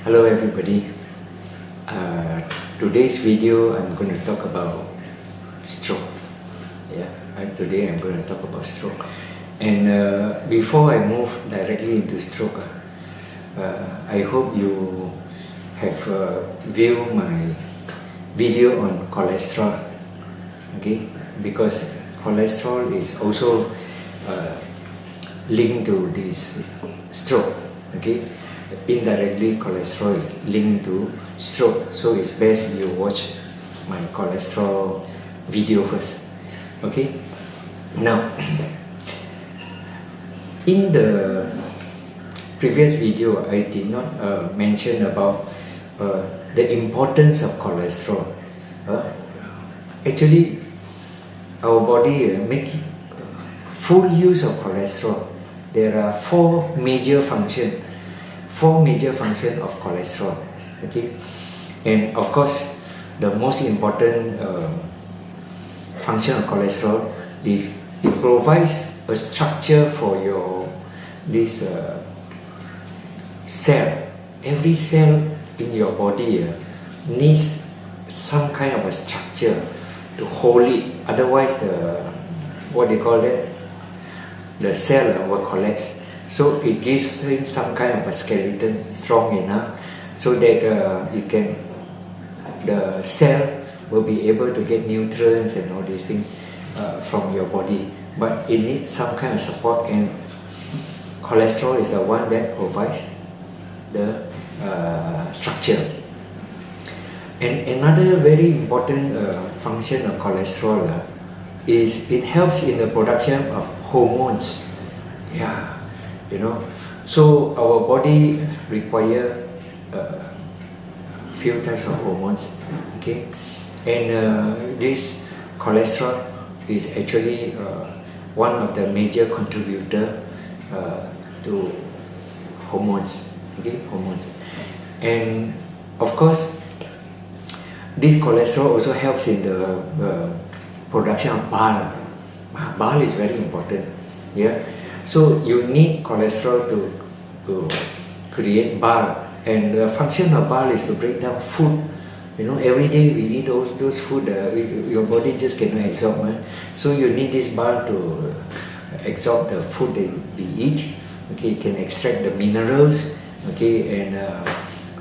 Hello everybody. Today's video I'm going to talk about stroke. Today I'm going to talk about stroke. And before I move directly into stroke, I hope you have viewed my video on cholesterol. Okay, because cholesterol is also linked to this stroke. Okay. Indirectly, cholesterol is linked to stroke, so it's best you watch my cholesterol video first. Okay, now in the previous video I did not mention about the importance of cholesterol. Actually, our body make full use of cholesterol. There are four major functions of cholesterol. Okay, and of course the most important function of cholesterol is it provides a structure for your cell. Every cell in your body needs some kind of a structure to hold it, otherwise the cell will collapse. So it gives him some kind of a skeleton strong enough so that the cell will be able to get nutrients and all these things from your body. But it needs some kind of support, and cholesterol is the one that provides the structure. And another very important function of cholesterol is it helps in the production of hormones. So our body require few types of hormones. Okay, and this cholesterol is actually one of the major contributor to hormones. Okay, hormones, and of course this cholesterol also helps in the production of bile. Bile is very important. So you need cholesterol to create bile, and the function of bile is to break down food. Every day we eat those food, your body just cannot absorb. So you need this bile to absorb the food that we eat. Okay, it can extract the minerals. Okay, and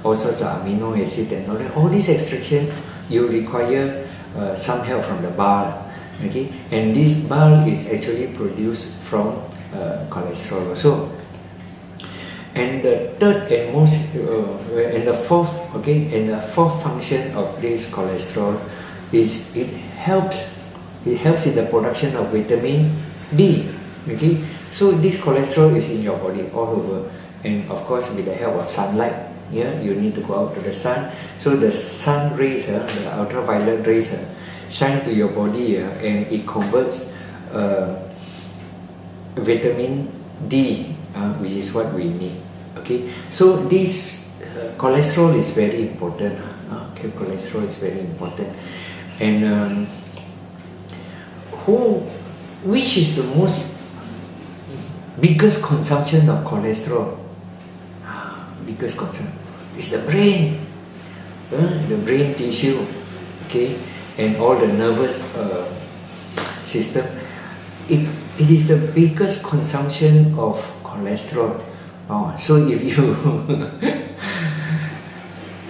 all sorts of amino acid and all that. All this extraction you require some help from the bile. Okay, and this bile is actually produced from cholesterol also. And the third and most and the fourth function of this cholesterol is it helps in the production of vitamin D. Okay, so this cholesterol is in your body all over, and of course with the help of sunlight. You need to go out to the sun, so the sun rays, the ultraviolet rays shine to your body, and it converts vitamin D, which is what we need. Okay, so this cholesterol is very important. Cholesterol is very important, and which is the biggest consumption of cholesterol? Biggest concern is the brain, the brain tissue. Okay, and all the nervous system. It is the biggest consumption of cholesterol. So if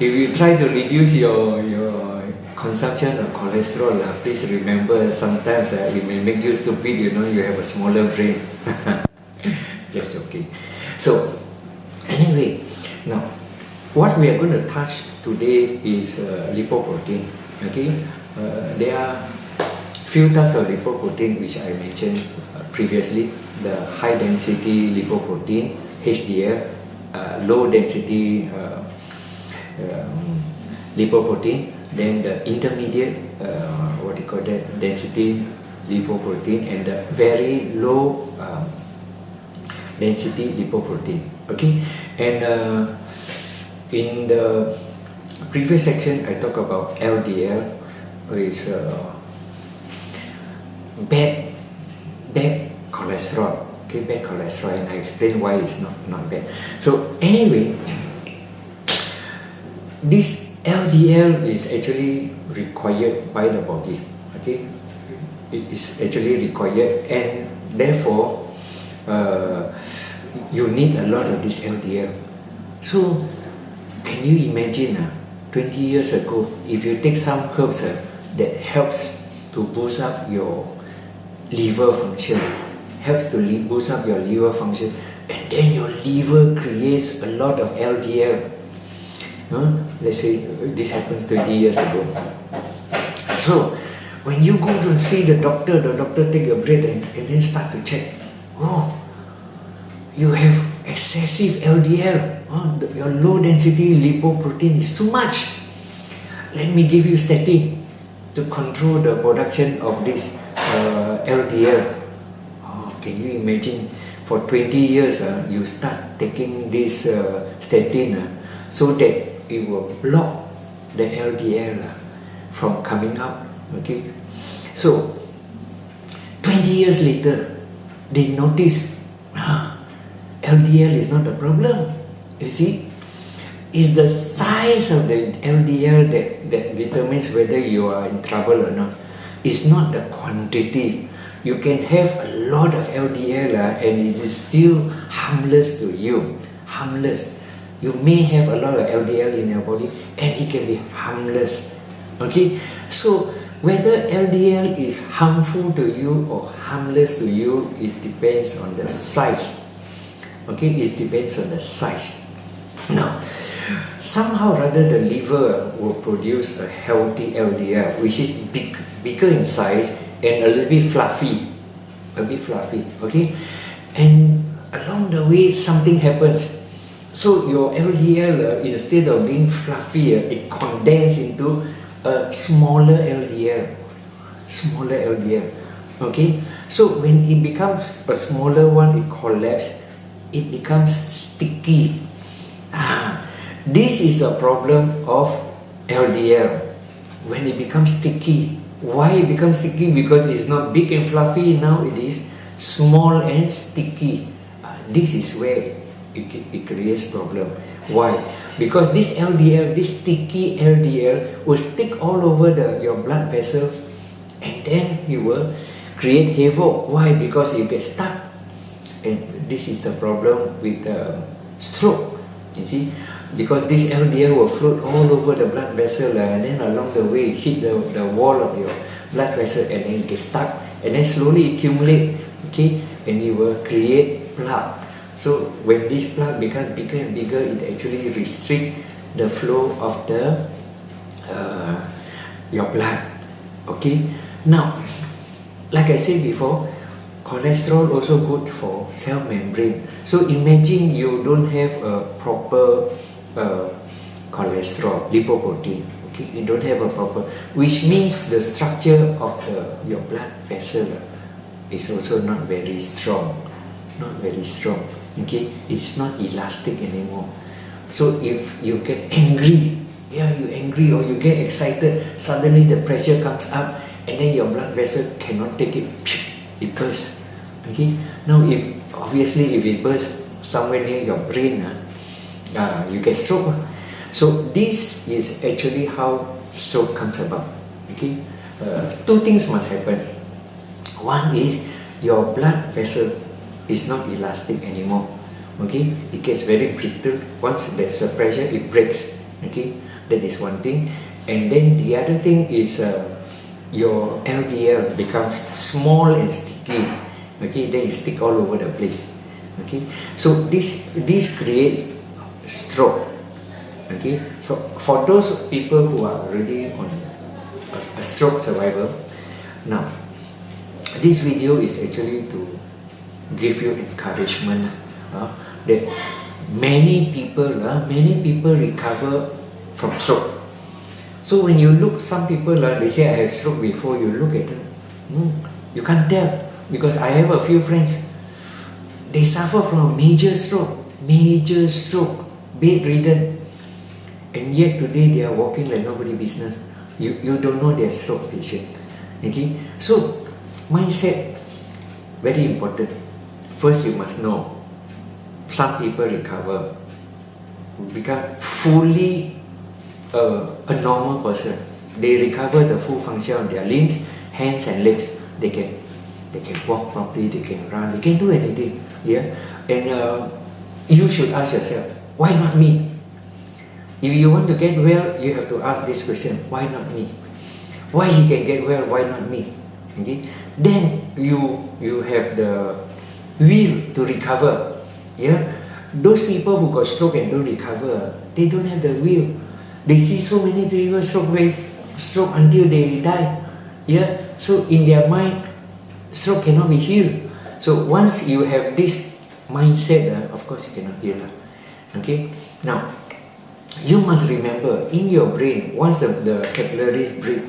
you try to reduce your consumption of cholesterol, please remember sometimes it may make you stupid. You have a smaller brain. Just joking. So anyway, now what we are going to touch today is lipoprotein. Okay, there are few types of lipoprotein which I mentioned previously: the high density lipoprotein (HDL), low density lipoprotein, then the intermediate density lipoprotein, and the very low density lipoprotein. Okay, and in the previous section I talked about LDL, which is bad cholesterol. Okay, bad cholesterol, and I explain why it's not bad. So anyway, this LDL is actually required by the body. Okay, it is actually required, and therefore you need a lot of this LDL. So can you imagine 20 years ago, if you take some herbs that helps to boost up your liver function, boost up your liver function, and then your liver creates a lot of LDL. Let's say this happens 20 years ago. So when you go to see the doctor take your blood and then start to check. Oh, you have excessive LDL. Your low density lipoprotein is too much. Let me give you statin to control the production of this LDL. Can you imagine? For 20 years, you start taking this statin so that it will block the LDL from coming out. Okay, so 20 years later, they notice LDL is not a problem. You see, it's the size of the LDL that determines whether you are in trouble or not. It's not the quantity. You can have a lot of LDL and it is still harmless to you. Harmless. You may have a lot of LDL in your body and it can be harmless. Okay, so whether LDL is harmful to you or harmless to you, it depends on the size. Okay, it depends on the size. Now, somehow or other the liver will produce a healthy LDL which is bigger in size and a little bit fluffy. Okay, and along the way something happens. So your LDL, instead of being fluffy, it condenses into a smaller LDL. Okay, so when it becomes a smaller one, it collapses. It becomes sticky. This is the problem of LDL. When it becomes sticky, why it becomes sticky? Because it's not big and fluffy. Now it is small and sticky. This is where it creates problem. Why? Because this LDL, this sticky LDL, will stick all over your blood vessel, and then it will create havoc. Why? Because you get stuck, and this is the problem with stroke. You see, because this LDL will float all over the blood vessel, and then along the way hit the wall of your blood vessel, and then get stuck, and then slowly accumulate. Okay, and it will create plaque. So when this plaque becomes bigger and bigger, it actually restricts the flow of your blood. Okay, now like I said before, cholesterol also good for cell membrane. So imagine you don't have a proper cholesterol, lipoprotein. Okay, you don't have a proper, which means the structure of your blood vessel is also not very strong. Okay, it's not elastic anymore. So if you get angry, you angry or you get excited, suddenly the pressure comes up, and then your blood vessel cannot take it. It bursts. Okay. Now, if it bursts somewhere near your brain, you get stroke. So this is actually how stroke comes about. Okay. Two things must happen. One is your blood vessel is not elastic anymore. Okay, it gets very brittle. Once there's a pressure, it breaks. Okay, that is one thing. And then the other thing is your LDL becomes small and sticky. Okay, then it stick all over the place. Okay, so this creates stroke. Okay, so for those people who are already on a stroke survivor, now this video is actually to give you encouragement that many people recover from stroke. So when you look, some people they say I have stroke before. You look at them, you can't tell, because I have a few friends. They suffer from major stroke, bedridden, and yet today they are walking like nobody business. You don't know they are stroke patient. Okay, so mindset very important. First, you must know some people recover, become fully a normal person. They recover the full function of their limbs, hands and legs. They can walk properly, they can run, they can do anything. Yeah, and you should ask yourself, why not me? If you want to get well, you have to ask this question: why not me? Why he can get well? Why not me? Okay, then you have the will to recover. Yeah, those people who got stroke and don't recover, they don't have the will. They see so many people stroke until they die. Yeah, so in their mind, stroke cannot be healed. So once you have this mindset, of course you cannot heal. Okay, now you must remember in your brain, once the capillaries break,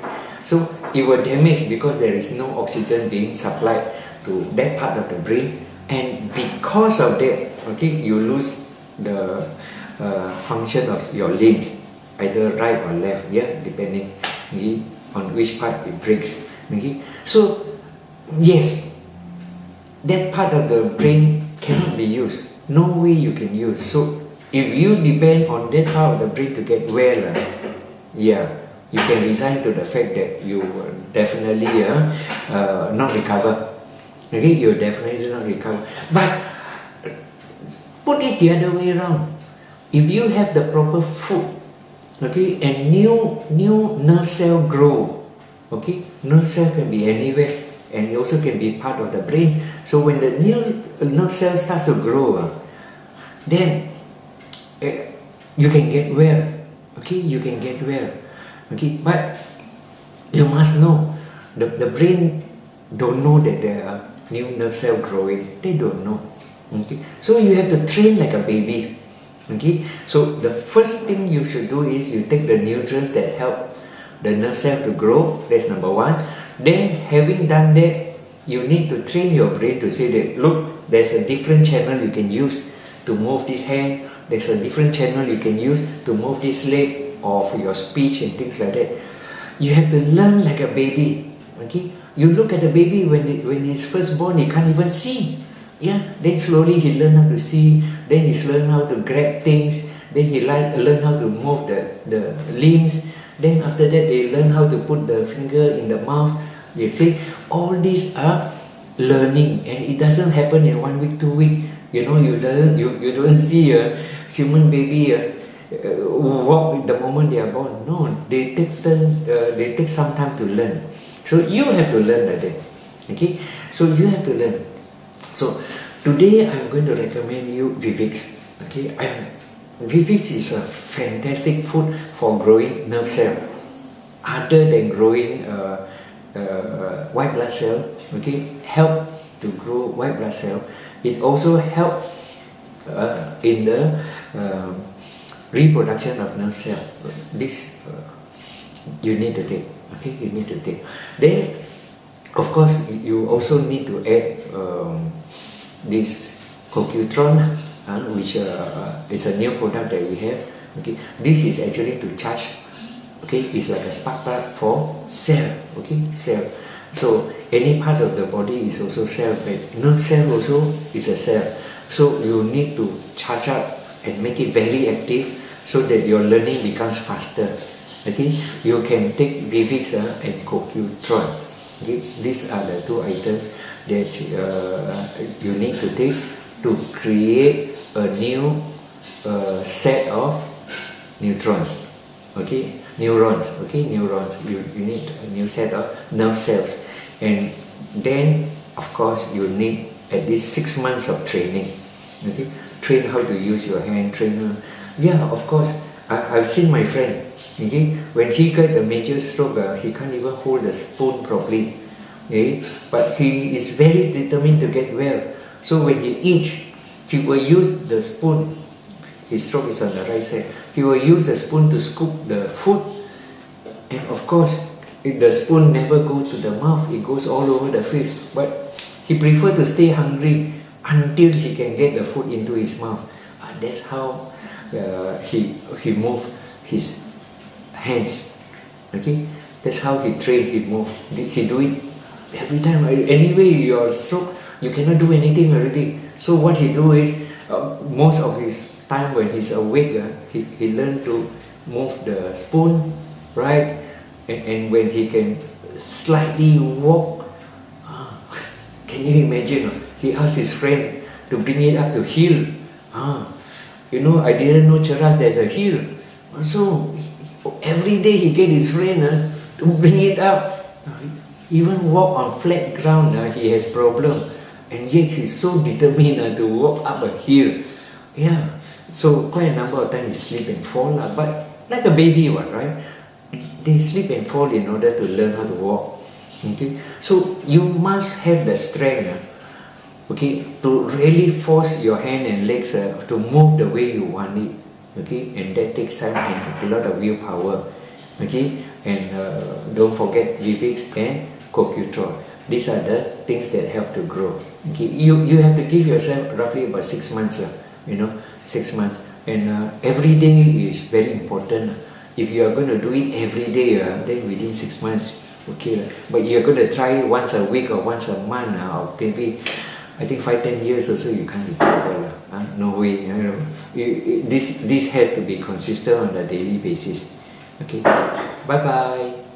so it will damage because there is no oxygen being supplied to that part of the brain, and because of that, okay, you lose the function of your limbs, either right or left, yeah, depending, okay, on which part it breaks. Okay, so yes, that part of the brain cannot be used. No way you can use. So if you depend on that part of the brain to get well, yeah, you can resign to the fact that you will definitely not recover. Okay, you will definitely not recover. But put it the other way around. If you have the proper food, okay, and new nerve cell grow. Okay, nerve cell can be anywhere, and it also can be part of the brain. So when the new nerve cell starts to grow, then you can get well. Okay, you can get well. Okay, but you must know the brain don't know that there are new nerve cell growing. They don't know. Okay, so you have to train like a baby. Okay, so the first thing you should do is you take the nutrients that help the nerve cell to grow. That's number one. Then having done that, you need to train your brain to say that, look, there's a different channel you can use to move this hand, there's a different channel you can use to move this leg, or for your speech and things like that. You have to learn like a baby. Okay, you look at the baby when he's first born, he can't even see. Yeah, then slowly he learn how to see, then he learn how to grab things, then he learn how to move the limbs. Then after that, they learn how to put the finger in the mouth. You see, all these are learning, and it doesn't happen in 1 week, 2 weeks. You know, you don't see a human baby walk the moment they are born. No, they take some time to learn. So you have to learn like that. Okay, so you have to learn. So today I'm going to recommend you Vivix. Okay, Vivix is a fantastic food for growing nerve cell. Other than growing white blood cell, okay, help to grow white blood cell. It also help in the reproduction of nerve cell. This you need to take. Okay, you need to take. Then, of course, you also need to add this CoQ-Tron, which is a new product that we have. Okay, this is actually to charge. Okay, it's like a spark plug for cell. Okay, cell. So any part of the body is also cell, but nerve cell also is a cell. So you need to charge up and make it very active so that your learning becomes faster. Okay, you can take Vivix and CoQ-Tron. Okay, these are the two items that you need to take to create a new set of neurons. Okay, neurons. Okay, neurons. You need a new set of nerve cells, and then of course you need at least 6 months of training. Okay, train how to use your hand. Train. Yeah, of course. I've seen my friend. Okay, when he got a major stroke, he can't even hold a spoon properly. Okay, but he is very determined to get well. So when he eats, he will use the spoon. His stroke is on the right side. He will use the spoon to scoop the food, and of course, if the spoon never goes to the mouth, it goes all over the face. But he prefers to stay hungry until he can get the food into his mouth. That's how he move his hands. Okay, that's how he train. He move. He do it every time. Anyway, your stroke, you cannot do anything already. So what he do is most of his time when he's awake, he learn to move the spoon, right? And when he can slightly walk, can you imagine? He asked his friend to bring it up to hill. I didn't know Cheras there's a hill. So every day he get his friend to bring it up. Even walk on flat ground, he has problem. And yet he's so determined to walk up a hill. Yeah. So quite a number of times he slip and fall. But like a baby one, right? They slip and fall in order to learn how to walk. Okay. So you must have the strength, okay, to really force your hand and legs to move the way you want it. Okay, and that takes time and a lot of willpower. Okay, and don't forget Vivix and CoQ10. These are the things that help to grow. Okay, you have to give yourself roughly about 6 months, 6 months, and every day is very important. If you are going to do it every day, then within 6 months, okay. But you're going to try once a week or once a month, or maybe I think 5-10 years or so, you can't recover. No way. This had to be consistent on a daily basis. Okay. Bye bye.